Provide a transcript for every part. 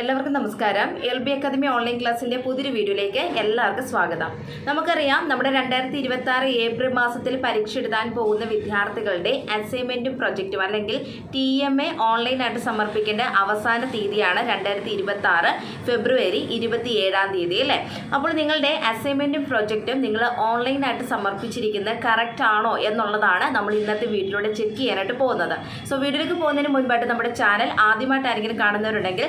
എല്ലാവർക്കും നമസ്കാരം. LB academy online ക്ലാസ്സിൻ്റെ പുതിയൊരു വീഡിയോയിലേക്ക് എല്ലാവർക്കും സ്വാഗതം. നമുക്കറിയാം, നമ്മുടെ 2026 ഏപ്രിൽ മാസത്തിൽ പരീക്ഷ എഴുതാൻ പോകുന്ന വിദ്യാർത്ഥികളുടെ അസൈൻമെൻറ്റും പ്രൊജക്റ്റും അല്ലെങ്കിൽ TMA ഓൺലൈനായിട്ട് സമർപ്പിക്കേണ്ട അവസാന തീയതിയാണ് 2026 ഫെബ്രുവരി 27-ാം തീയതി അല്ലേ. അപ്പോൾ നിങ്ങളുടെ അസൈൻമെൻറ്റും പ്രൊജക്റ്റും നിങ്ങൾ ഓൺലൈനായിട്ട് സമർപ്പിച്ചിരിക്കുന്നത് കറക്റ്റ് ആണോ എന്നുള്ളതാണ് നമ്മൾ ഇന്നത്തെ വീഡിയോയിലൂടെ ചെക്ക് ചെയ്യാനായിട്ട് പോകുന്നത്. സോ വീഡിയോയിലേക്ക് പോകുന്നതിന് മുൻപായിട്ട് നമ്മുടെ ചാനൽ ആദ്യമായിട്ട് ആരെങ്കിലും കാണുന്നവരുണ്ടെങ്കിൽ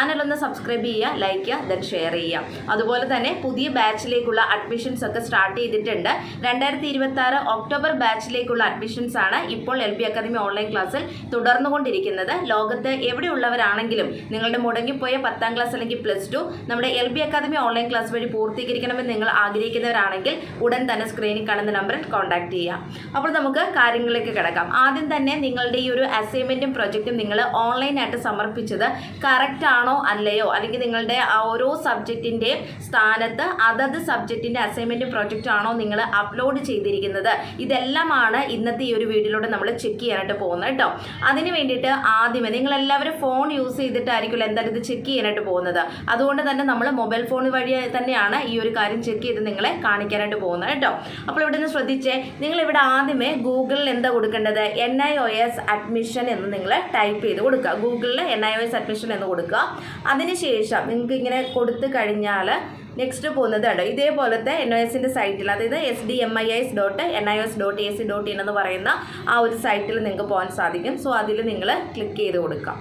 ചാനലൊന്ന് സബ്സ്ക്രൈബ് ചെയ്യുക, ലൈക്ക് ചെയ്യുക, ദെൻ ഷെയർ ചെയ്യുക. അതുപോലെ തന്നെ പുതിയ ബാച്ചിലേക്കുള്ള അഡ്മിഷൻസ് ഒക്കെ സ്റ്റാർട്ട് ചെയ്തിട്ടുണ്ട്. 2026 ഒക്ടോബർ ബാച്ചിലേക്കുള്ള അഡ്മിഷൻസ് ആണ് ഇപ്പോൾ LB അക്കാദമി ഓൺലൈൻ ക്ലാസ്സിൽ തുടർന്നുകൊണ്ടിരിക്കുന്നത്. ലോകത്ത് എവിടെയുള്ളവരാണെങ്കിലും നിങ്ങളുടെ മുടങ്ങിപ്പോയ 10ാം ക്ലാസ് അല്ലെങ്കിൽ +2 നമ്മുടെ LB അക്കാദമി ഓൺലൈൻ ക്ലാസ് വഴി പൂർത്തീകരിക്കണമെന്ന് നിങ്ങൾ ആഗ്രഹിക്കുന്നവരാണെങ്കിൽ ഉടൻ തന്നെ സ്ക്രീനിൽ കാണുന്ന നമ്പറിൽ കോൺടാക്ട് ചെയ്യുക. അപ്പോൾ നമുക്ക് കാര്യങ്ങളിലേക്ക് കിടക്കാം. ആദ്യം തന്നെ നിങ്ങളുടെ ഈ ഒരു അസൈൻമെൻറ്റും പ്രൊജക്റ്റും നിങ്ങൾ ഓൺലൈനായിട്ട് സമർപ്പിച്ചത് കറക്റ്റ് ആണോ അല്ലയോ, അല്ലെങ്കിൽ നിങ്ങളുടെ ഓരോ സബ്ജക്റ്റിൻ്റെ സ്ഥാനത്ത് അതത് സബ്ജക്റ്റിൻ്റെ അസൈൻമെൻറ്റും പ്രൊജക്റ്റ് ആണോ നിങ്ങൾ അപ്ലോഡ് ചെയ്തിരിക്കുന്നത്, ഇതെല്ലാമാണ് ഇന്നത്തെ ഈ ഒരു വീഡിയോയിലൂടെ നമ്മൾ ചെക്ക് ചെയ്യാനായിട്ട് പോകുന്നത് കേട്ടോ. അതിന് വേണ്ടിയിട്ട് ആദ്യമേ നിങ്ങളെല്ലാവരും ഫോൺ യൂസ് ചെയ്തിട്ടായിരിക്കും എന്തായാലും ഇത് ചെക്ക് ചെയ്യാനായിട്ട് പോകുന്നത്. അതുകൊണ്ട് തന്നെ നമ്മൾ മൊബൈൽ ഫോൺ വഴി തന്നെയാണ് ഈ ഒരു കാര്യം ചെക്ക് ചെയ്ത് നിങ്ങളെ കാണിക്കാനായിട്ട് പോകുന്നത് കേട്ടോ. അപ്പോൾ ഇവിടെ നിന്ന് ശ്രദ്ധിച്ചേ, നിങ്ങളിവിടെ ആദ്യമേ ഗൂഗിളിൽ എന്താ കൊടുക്കേണ്ടത്, NIOS അഡ്മിഷൻ എന്ന് നിങ്ങൾ ടൈപ്പ് ചെയ്ത് കൊടുക്കുക. ഗൂഗിളിൽ NIOS അഡ്മിഷൻ എന്ന് കൊടുക്കുക. അതിനുശേഷം നിങ്ങൾക്ക് ഇങ്ങനെ കൊടുത്തു കഴിഞ്ഞാൽ നെക്സ്റ്റ് പോകുന്നത് കണ്ടോ, ഇതേപോലത്തെ NIOSൻ്റെ സൈറ്റിൽ, അതായത് sdmis.nios.ac.in എന്ന് പറയുന്ന ആ ഒരു സൈറ്റിൽ നിങ്ങൾക്ക് പോകാൻ സാധിക്കും. സോ അതിൽ നിങ്ങൾ ക്ലിക്ക് ചെയ്ത് കൊടുക്കാം.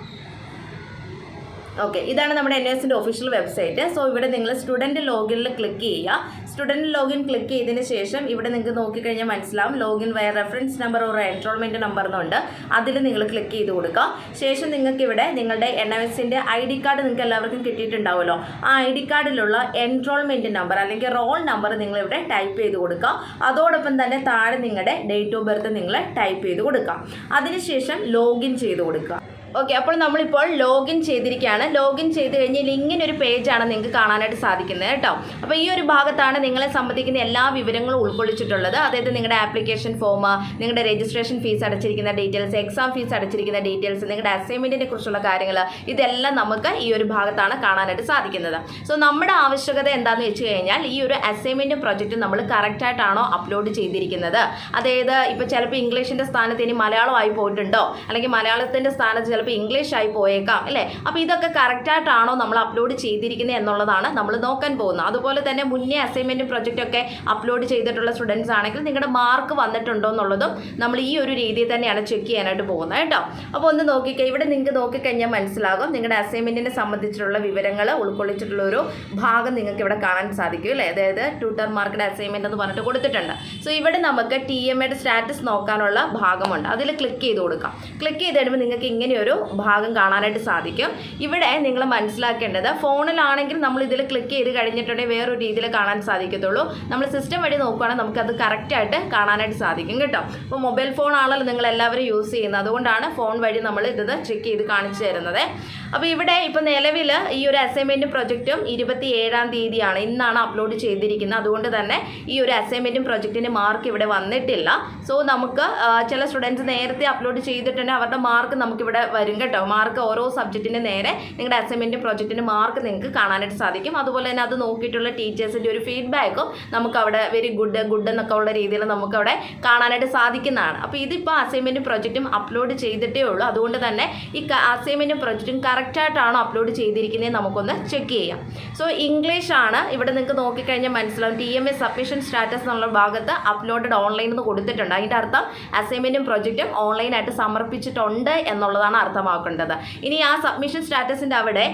ഓക്കെ, ഇതാണ് നമ്മുടെ NIOSൻ്റെ ഒഫീഷ്യൽ വെബ്സൈറ്റ്. സോ ഇവിടെ നിങ്ങൾ സ്റ്റുഡൻറ്റ് ലോഗിനിൽ ക്ലിക്ക് ചെയ്യുക. സ്റ്റുഡൻറ്റ് ലോഗിൻ ക്ലിക്ക് ചെയ്തതിന് ശേഷം ഇവിടെ നിങ്ങൾക്ക് നോക്കിക്കഴിഞ്ഞാൽ മനസ്സിലാവും ലോഗിൻ വയ റെഫറൻസ് നമ്പർ ഒരു എൻറോൾമെൻറ്റ് നമ്പർ എന്നുണ്ട്. അതിൽ നിങ്ങൾ ക്ലിക്ക് ചെയ്ത് കൊടുക്കുക. ശേഷം നിങ്ങൾക്ക് ഇവിടെ നിങ്ങളുടെ NIOSൻ്റെ ID കാർഡ് നിങ്ങൾക്ക് എല്ലാവർക്കും കിട്ടിയിട്ടുണ്ടാവുമല്ലോ. ആ ID കാർഡിലുള്ള എൻറോൾമെൻറ്റ് നമ്പർ അല്ലെങ്കിൽ റോൾ നമ്പർ നിങ്ങളിവിടെ ടൈപ്പ് ചെയ്ത് കൊടുക്കുക. അതോടൊപ്പം തന്നെ താഴെ നിങ്ങളുടെ ഡേറ്റ് ഓഫ് ബർത്ത് നിങ്ങൾ ടൈപ്പ് ചെയ്ത് കൊടുക്കുക. അതിനുശേഷം ലോഗിൻ ചെയ്ത് കൊടുക്കുക. ഓക്കെ, അപ്പോൾ നമ്മളിപ്പോൾ ലോഗിൻ ചെയ്തിരിക്കുകയാണ്. ലോഗിൻ ചെയ്ത് കഴിഞ്ഞാൽ ഇങ്ങനൊരു പേജാണ് നിങ്ങൾക്ക് കാണാനായിട്ട് സാധിക്കുന്നത് കേട്ടോ. അപ്പോൾ ഈ ഒരു ഭാഗത്താണ് നിങ്ങളെ സംബന്ധിക്കുന്ന എല്ലാ വിവരങ്ങളും ഉൾക്കൊള്ളിച്ചിട്ടുള്ളത്. അതായത് നിങ്ങളുടെ ആപ്ലിക്കേഷൻ ഫോം, നിങ്ങളുടെ രജിസ്ട്രേഷൻ ഫീസ് അടച്ചിരിക്കുന്ന ഡീറ്റെയിൽസ്, എക്സാം ഫീസ് അടച്ചിരിക്കുന്ന ഡീറ്റെയിൽസ്, നിങ്ങളുടെ അസൈൻമെൻറ്റിനെ കുറിച്ചുള്ള കാര്യങ്ങൾ, ഇതെല്ലാം നമുക്ക് ഈ ഒരു ഭാഗത്താണ് കാണാനായിട്ട് സാധിക്കുന്നത്. സോ നമ്മുടെ ആവശ്യകത എന്താണെന്ന് വെച്ച് കഴിഞ്ഞാൽ ഈ ഒരു അസൈൻമെൻറ്റും പ്രൊജക്റ്റും നമ്മൾ കറക്റ്റായിട്ടാണോ അപ്ലോഡ് ചെയ്തിരിക്കുന്നത്. അതായത് ഇപ്പോൾ ചിലപ്പോൾ ഇംഗ്ലീഷിൻ്റെ സ്ഥാനത്ത് ഇനി മലയാളമായി പോയിട്ടുണ്ടോ, അല്ലെങ്കിൽ മലയാളത്തിൻ്റെ സ്ഥാനത്ത് ചിലപ്പോൾ ഇംഗ്ലീഷ് ആയി പോയേക്കാം അല്ലേ. അപ്പോൾ ഇതൊക്കെ കറക്റ്റായിട്ടാണോ നമ്മൾ അപ്ലോഡ് ചെയ്തിരിക്കുന്നത് എന്നുള്ളതാണ് നമ്മൾ നോക്കാൻ പോകുന്നത്. അതുപോലെ തന്നെ മുന്നേ അസൈൻമെൻറ്റും പ്രൊജക്റ്റൊക്കെ അപ്ലോഡ് ചെയ്തിട്ടുള്ള സ്റ്റുഡൻസ് ആണെങ്കിൽ നിങ്ങളുടെ മാർക്ക് വന്നിട്ടുണ്ടോ എന്നുള്ളതും നമ്മൾ ഈ ഒരു രീതിയിൽ തന്നെയാണ് ചെക്ക് ചെയ്യാനായിട്ട് പോകുന്നത് കേട്ടോ. അപ്പോൾ ഒന്ന് നോക്കിക്കഴിഞ്ഞാൽ ഇവിടെ നിങ്ങൾക്ക് നോക്കിക്കഴിഞ്ഞാൽ മനസ്സിലാകും നിങ്ങളുടെ അസൈൻമെൻറ്റിനെ സംബന്ധിച്ചിട്ടുള്ള വിവരങ്ങൾ ഉൾക്കൊള്ളിച്ചിട്ടുള്ള ഒരു ഭാഗം നിങ്ങൾക്ക് ഇവിടെ കാണാൻ സാധിക്കും അല്ലേ. അതായത് ട്യൂട്ടർ മാർക്കിൻ്റെ അസൈൻമെൻറ്റ് എന്ന് പറഞ്ഞിട്ട് കൊടുത്തിട്ടുണ്ട്. സോ ഇവിടെ നമുക്ക് TMAയുടെ സ്റ്റാറ്റസ് നോക്കാനുള്ള ഭാഗമുണ്ട്. അതിൽ ക്ലിക്ക് ചെയ്ത് കൊടുക്കാം. ക്ലിക്ക് ചെയ്ത് കഴിയുമ്പോൾ നിങ്ങൾക്ക് ഇങ്ങനെയൊരു ഭാഗം കാണാനായിട്ട് സാധിക്കും. ഇവിടെ നിങ്ങൾ മനസ്സിലാക്കേണ്ടത്, ഫോണിലാണെങ്കിൽ നമ്മൾ ഇതിൽ ക്ലിക്ക് ചെയ്ത് കഴിഞ്ഞിട്ടുണ്ടെങ്കിൽ വേറൊരു രീതിയിൽ കാണാൻ സാധിക്കത്തുള്ളൂ. നമ്മൾ സിസ്റ്റം വഴി നോക്കുകയാണെങ്കിൽ നമുക്കത് കറക്റ്റായിട്ട് കാണാനായിട്ട് സാധിക്കും കേട്ടോ. അപ്പോൾ മൊബൈൽ ഫോൺ ആണല്ലോ നിങ്ങൾ എല്ലാവരും യൂസ് ചെയ്യുന്നത്, അതുകൊണ്ടാണ് ഫോൺ വഴി നമ്മൾ ഇത് ചെക്ക് ചെയ്ത് കാണിച്ചു തരുന്നത്. അപ്പോൾ ഇവിടെ ഇപ്പോൾ നിലവിൽ ഈ ഒരു അസൈൻമെൻറ്റും പ്രൊജക്റ്റും 27-ാം തീയതിയാണ്, ഇന്നാണ് അപ്ലോഡ് ചെയ്തിരിക്കുന്നത്. അതുകൊണ്ട് തന്നെ ഈ ഒരു അസൈൻമെൻറ്റും പ്രൊജക്റ്റിൻ്റെ മാർക്ക് ഇവിടെ വന്നിട്ടില്ല. സോ നമുക്ക് ചില സ്റ്റുഡൻസ് നേരത്തെ അപ്ലോഡ് ചെയ്തിട്ടുണ്ടെങ്കിൽ അവരുടെ മാർക്ക് നമുക്കിവിടെ വരും കേട്ടോ. മാർക്ക് ഓരോ സബ്ജക്റ്റിൻ്റെ നേരെ നിങ്ങളുടെ അസൈൻമെൻറ്റ് പ്രൊജക്റ്റിൻ്റെ മാർക്ക് നിങ്ങൾക്ക് കാണാനായിട്ട് സാധിക്കും. അതുപോലെ തന്നെ അത് നോക്കിയിട്ടുള്ള ടീച്ചേഴ്സിൻ്റെ ഒരു ഫീഡ്ബാക്കും നമുക്ക് അവിടെ വെരി ഗുഡ് എന്നൊക്കെ ഉള്ള രീതിയിൽ നമുക്കവിടെ കാണാനായിട്ട് സാധിക്കുന്നതാണ്. അപ്പോൾ ഇതിപ്പോൾ അസൈൻമെൻറ്റും പ്രൊജക്റ്റും അപ്ലോഡ് ചെയ്തിട്ടേ ഉള്ളൂ. അതുകൊണ്ട് തന്നെ ഈ അസൈൻമെൻറ്റും പ്രൊജക്റ്റും കറക്റ്റായിട്ടാണോ അപ്ലോഡ് ചെയ്തിരിക്കുന്നത് നമുക്കൊന്ന് ചെക്ക് ചെയ്യാം. സോ ഇംഗ്ലീഷാണ് ഇവിടെ നിങ്ങൾക്ക് നോക്കിക്കഴിഞ്ഞാൽ മനസ്സിലാവും. TMA സബ്മിഷൻ സ്റ്റാറ്റസ് എന്നുള്ള ഭാഗത്ത് അപ്ലോഡഡ് ഓൺലൈൻ എന്ന് കൊടുത്തിട്ടുണ്ട്. അതിൻ്റെ അർത്ഥം അസൈൻമെൻറ്റും പ്രൊജക്റ്റും ഓൺലൈനായിട്ട് സമർപ്പിച്ചിട്ടുണ്ട് എന്നുള്ളതാണ് അർത്ഥമാക്കേണ്ടത്. ഇനി ആ സബ്മിഷൻ സ്റ്റാറ്റസിൻ്റെ അവിടെ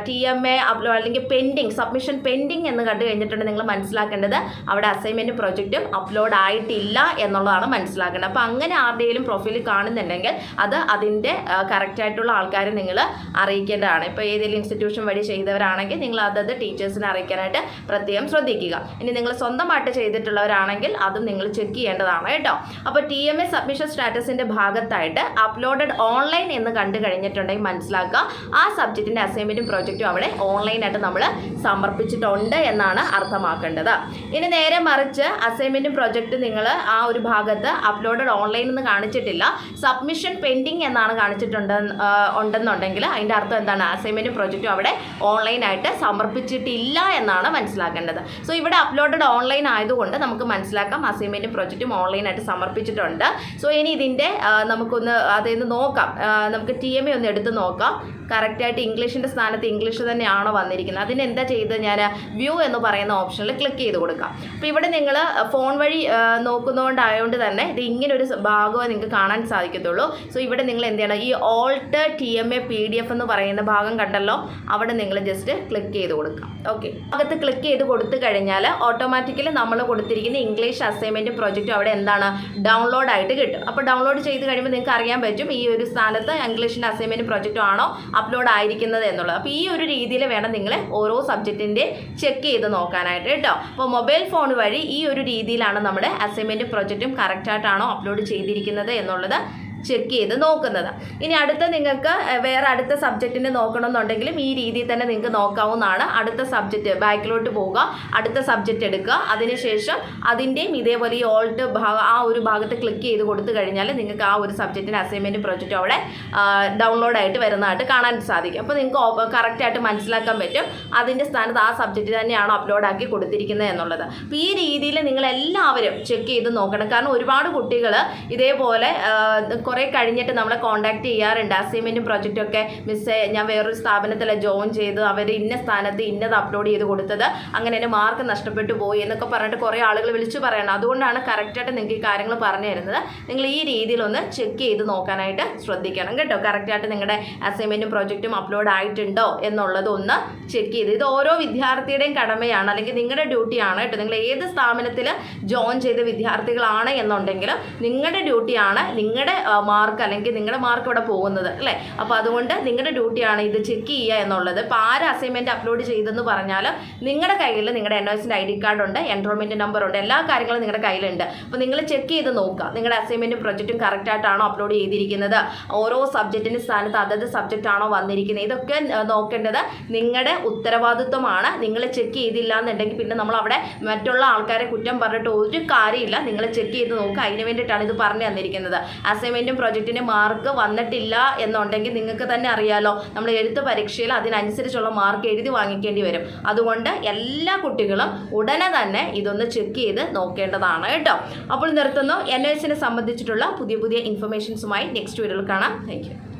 TMA അപ്ലോഡ് അല്ലെങ്കിൽ പെൻഡിങ്, സബ്മിഷൻ പെൻഡിങ് എന്ന് കണ്ടു കഴിഞ്ഞിട്ടുണ്ടെങ്കിൽ നിങ്ങൾ മനസ്സിലാക്കേണ്ടത് അവിടെ അസൈൻമെൻറ്റും പ്രൊജക്റ്റും അപ്ലോഡ് ആയിട്ടില്ല എന്നുള്ളതാണ് മനസ്സിലാക്കേണ്ടത്. അപ്പോൾ അങ്ങനെ ആരുടെയും പ്രൊഫൈൽ കാണുന്നുണ്ടെങ്കിൽ അത് അതിൻ്റെ കറക്റ്റായിട്ടുള്ള ആൾക്കാരെ നിങ്ങൾ അറിയിക്കേണ്ടതാണ്. ഇപ്പോൾ ഏതെങ്കിലും ഇൻസ്റ്റിറ്റ്യൂഷൻ വഴി ചെയ്തവരാണെങ്കിൽ നിങ്ങൾ അതത് ടീച്ചേഴ്സിനെ അറിയിക്കാനായിട്ട് പ്രത്യേകം ശ്രദ്ധിക്കുക. ഇനി നിങ്ങൾ സ്വന്തമായിട്ട് ചെയ്തിട്ടുള്ളവരാണെങ്കിൽ അതും നിങ്ങൾ ചെക്ക് ചെയ്യേണ്ടതാണ് കേട്ടോ. അപ്പോൾ TMA സബ്മിഷൻ സ്റ്റാറ്റസിൻ്റെ ഭാഗത്തായിട്ട് അപ്ലോഡഡ് ഓൺലൈൻ എന്ന് കണ്ടു കഴിഞ്ഞിട്ടുണ്ടെങ്കിൽ മനസ്സിലാക്കുക ആ സബ്ജക്റ്റിൻ്റെ അസൈൻമെൻറ്റും പ്രൊജക്റ്റും അവിടെ ഓൺലൈനായിട്ട് നമ്മൾ സമർപ്പിച്ചിട്ടുണ്ട് എന്നാണ് അർത്ഥമാക്കേണ്ടത്. ഇനി നേരെ മറിച്ച് അസൈൻമെൻറ്റും പ്രൊജക്റ്റും നിങ്ങൾ ആ ഒരു ഭാഗത്ത് അപ്ലോഡഡ് ഓൺലൈൻ എന്ന് കാണിച്ചിട്ടില്ല, സബ്മിഷൻ പെൻഡിങ് എന്നാണ് കാണിച്ചിട്ടുണ്ടെന്നുണ്ടെങ്കിൽ എന്നുണ്ടെങ്കിൽ അതിൻ്റെ അർത്ഥം എന്താണ്? അസൈൻമെൻറ്റും പ്രൊജക്റ്റും അവിടെ ഓൺലൈനായിട്ട് സമർപ്പിച്ചിട്ടില്ല എന്നാണ് മനസ്സിലാക്കേണ്ടത്. സോ ഇവിടെ അപ്ലോഡഡ് ഓൺലൈൻ ആയതുകൊണ്ട് നമുക്ക് മനസ്സിലാക്കാം അസൈൻമെൻറ്റും പ്രൊജക്റ്റും ഓൺലൈനായിട്ട് സമർപ്പിച്ചിട്ടുണ്ട്. സോ ഇനി ഇതിൻ്റെ നമുക്കൊന്ന് അതിൽ നോക്കാം, നമുക്ക് TMA ഒന്ന് എടുത്ത് നോക്കാം. കറക്റ്റായിട്ട് ഇംഗ്ലീഷിൻ്റെ സ്ഥാനത്ത് ഇംഗ്ലീഷ് തന്നെയാണോ വന്നിരിക്കുന്നത്? അതിന് എന്താ ചെയ്ത് ഞാൻ വ്യൂ എന്ന് പറയുന്ന ഓപ്ഷനിൽ ക്ലിക്ക് ചെയ്ത് കൊടുക്കാം. അപ്പോൾ ഇവിടെ നിങ്ങൾ ഫോൺ വഴി നോക്കുന്നതുകൊണ്ടായതുകൊണ്ട് തന്നെ ഇത് ഇങ്ങനെ ഒരു ഭാഗമേ നിങ്ങൾക്ക് കാണാൻ സാധിക്കത്തുള്ളൂ. സോ ഇവിടെ നിങ്ങൾ എന്ത് ചെയ്യണം, ഈ ഓൾട്ട് TMA PDF എന്ന് പറയുന്ന ഭാഗം കണ്ടല്ലോ, അവിടെ നിങ്ങൾ ജസ്റ്റ് ക്ലിക്ക് ചെയ്ത് കൊടുക്കാം. ഓക്കെ, അകത്ത് ക്ലിക്ക് ചെയ്ത് കൊടുത്തു കഴിഞ്ഞാൽ ഓട്ടോമാറ്റിക്കലി നമ്മൾ കൊടുത്തിരിക്കുന്ന ഇംഗ്ലീഷ് അസൈൻമെൻറ്റ് പ്രൊജക്റ്റും അവിടെ എന്താണ് ഡൗൺലോഡ് ആയിട്ട് കിട്ടും. അപ്പോൾ ഡൗൺലോഡ് ചെയ്ത് കഴിയുമ്പോൾ നിങ്ങൾക്ക് അറിയാൻ പറ്റും ഈ ഒരു സ്ഥാനത്ത് ഇംഗ്ലീഷിൻ്റെ അസൈൻമെൻറ്റ് പ്രൊജക്റ്റും ആണോ അപ്ലോഡ് ആയിരിക്കുന്നത് എന്നുള്ളത്. അപ്പോൾ ഈ ഒരു രീതിയിൽ വേണം നിങ്ങൾ ഓരോ സബ്ജക്റ്റിൻ്റെ ചെക്ക് ചെയ്ത് നോക്കാനായിട്ട് കേട്ടോ. അപ്പോൾ മൊബൈൽ ഫോൺ വഴി ഈ ഒരു രീതിയിലാണ് നമ്മുടെ അസൈൻമെൻറ്റ് പ്രൊജക്റ്റും കറക്റ്റായിട്ടാണോ അപ്ലോഡ് ചെയ്തിരിക്കുന്നത് എന്നുള്ളത് ചെക്ക് ചെയ്ത് നോക്കുന്നത്. ഇനി അടുത്ത നിങ്ങൾക്ക് വേറെ അടുത്ത സബ്ജക്റ്റിന് നോക്കണമെന്നുണ്ടെങ്കിലും ഈ രീതിയിൽ തന്നെ നിങ്ങൾക്ക് നോക്കാവുന്നതാണ്. അടുത്ത സബ്ജക്റ്റ് ബാക്കിലോട്ട് പോവുക, അടുത്ത സബ്ജക്റ്റ് എടുക്കുക, അതിനുശേഷം അതിൻ്റെയും ഇതേപോലെ ഈ ഓൾട്ട് ആ ഒരു ഭാഗത്ത് ക്ലിക്ക് ചെയ്ത് കൊടുത്തു കഴിഞ്ഞാൽ നിങ്ങൾക്ക് ആ ഒരു സബ്ജക്റ്റിന് അസൈൻമെൻറ്റ് പ്രൊജക്റ്റ് അവിടെ ഡൗൺലോഡായിട്ട് വരുന്നതായിട്ട് കാണാൻ സാധിക്കും. അപ്പോൾ നിങ്ങൾക്ക് കറക്റ്റായിട്ട് മനസ്സിലാക്കാൻ പറ്റും അതിൻ്റെ സ്ഥാനത്ത് ആ സബ്ജക്റ്റ് തന്നെയാണ് അപ്ലോഡാക്കി കൊടുത്തിരിക്കുന്നത് എന്നുള്ളത്. അപ്പോൾ ഈ രീതിയിൽ നിങ്ങളെല്ലാവരും ചെക്ക് ചെയ്ത് നോക്കണം. കാരണം ഒരുപാട് കുട്ടികൾ ഇതേപോലെ കുറേ കഴിഞ്ഞിട്ട് നമ്മളെ കോൺടാക്ട് ചെയ്യാറുണ്ട്. അസൈൻമെൻറ്റും പ്രൊജക്റ്റൊക്കെ മിസ്സേ ഞാൻ വേറൊരു സ്ഥാപനത്തിൽ ജോയിൻ ചെയ്ത് അവർ ഇന്ന സ്ഥാനത്ത് ഇന്നത് അപ്ലോഡ് ചെയ്ത് കൊടുത്തത് അങ്ങനെ എൻ്റെ മാർക്ക് നഷ്ടപ്പെട്ടു പോയി എന്നൊക്കെ പറഞ്ഞിട്ട് കുറേ ആളുകൾ വിളിച്ച് പറയണം. അതുകൊണ്ടാണ് കറക്റ്റായിട്ട് നിങ്ങൾക്ക് ഈ കാര്യങ്ങൾ പറഞ്ഞു തരുന്നത്. നിങ്ങൾ ഈ രീതിയിലൊന്ന് ചെക്ക് ചെയ്ത് നോക്കാനായിട്ട് ശ്രദ്ധിക്കണം കേട്ടോ. കറക്റ്റായിട്ട് നിങ്ങളുടെ അസൈൻമെൻറ്റും പ്രൊജക്റ്റും അപ്ലോഡ് ആയിട്ടുണ്ടോ എന്നുള്ളതൊന്ന് ചെക്ക് ചെയ്ത്, ഇത് ഓരോ വിദ്യാർത്ഥിയുടെയും കടമയാണ്, അല്ലെങ്കിൽ നിങ്ങളുടെ ഡ്യൂട്ടിയാണ് കേട്ടോ. നിങ്ങൾ ഏത് സ്ഥാപനത്തിൽ ജോയിൻ ചെയ്ത വിദ്യാർത്ഥികളാണ് എന്നുണ്ടെങ്കിൽ നിങ്ങളുടെ ഡ്യൂട്ടിയാണ് നിങ്ങളുടെ മാർക്ക് അല്ലെങ്കിൽ നിങ്ങളുടെ മാർക്ക് ഇവിടെ പോകുന്നത് അല്ലേ. അപ്പോൾ അതുകൊണ്ട് നിങ്ങളുടെ ഡ്യൂട്ടിയാണ് ഇത് ചെക്ക് ചെയ്യുക എന്നുള്ളത്. ഇപ്പോൾ ആര് അസൈൻമെൻറ്റ് അപ്ലോഡ് ചെയ്തെന്ന് പറഞ്ഞാൽ നിങ്ങളുടെ കയ്യിൽ നിങ്ങളുടെ NOSൻ്റെ ID കാർഡ് ഉണ്ട്, എൻറോൾമെൻറ്റ് നമ്പർ ഉണ്ട്, എല്ലാ കാര്യങ്ങളും നിങ്ങളുടെ കയ്യിലുണ്ട്. അപ്പോൾ നിങ്ങൾ ചെക്ക് ചെയ്ത് നോക്കുക നിങ്ങളുടെ അസൈൻമെൻറ്റും പ്രൊജക്റ്റും കറക്റ്റായിട്ടാണോ അപ്ലോഡ് ചെയ്തിരിക്കുന്നത്, ഓരോ സബ്ജക്റ്റിൻ്റെ സ്ഥാനത്ത് അതത് സബ്ജക്റ്റ് ആണോ വന്നിരിക്കുന്നത്, ഇതൊക്കെ നോക്കേണ്ടത് നിങ്ങളുടെ ഉത്തരവാദിത്വമാണ്. നിങ്ങൾ ചെക്ക് ചെയ്തില്ല എന്നുണ്ടെങ്കിൽ പിന്നെ നമ്മൾ അവിടെ മറ്റുള്ള ആൾക്കാരെ കുറ്റം പറഞ്ഞിട്ട് ഒരു കാര്യമില്ല. നിങ്ങൾ ചെക്ക് ചെയ്ത് നോക്കുക. അതിന് വേണ്ടിയിട്ടാണ് ഇത് പറഞ്ഞു തന്നിരിക്കുന്നത്. അസൈൻമെൻറ്റും പ്രൊജക്റ്റിന് മാർക്ക് വന്നിട്ടില്ല എന്നുണ്ടെങ്കിൽ നിങ്ങൾക്ക് തന്നെ അറിയാലോ, നമ്മൾ എഴുത്ത് പരീക്ഷയിൽ അതിനനുസരിച്ചുള്ള മാർക്ക് എഴുതി വാങ്ങിക്കേണ്ടി വരും. അതുകൊണ്ട് എല്ലാ കുട്ടികളും ഉടനെ തന്നെ ഇതൊന്ന് ചെക്ക് ചെയ്ത് നോക്കേണ്ടതാണ് കേട്ടോ. അപ്പോൾ നിർത്തുന്നു. NOSനെ സംബന്ധിച്ചിട്ടുള്ള പുതിയ ഇൻഫർമേഷൻസുമായി നെക്സ്റ്റ് വീഡിയോയിൽ കാണാം. Thank you.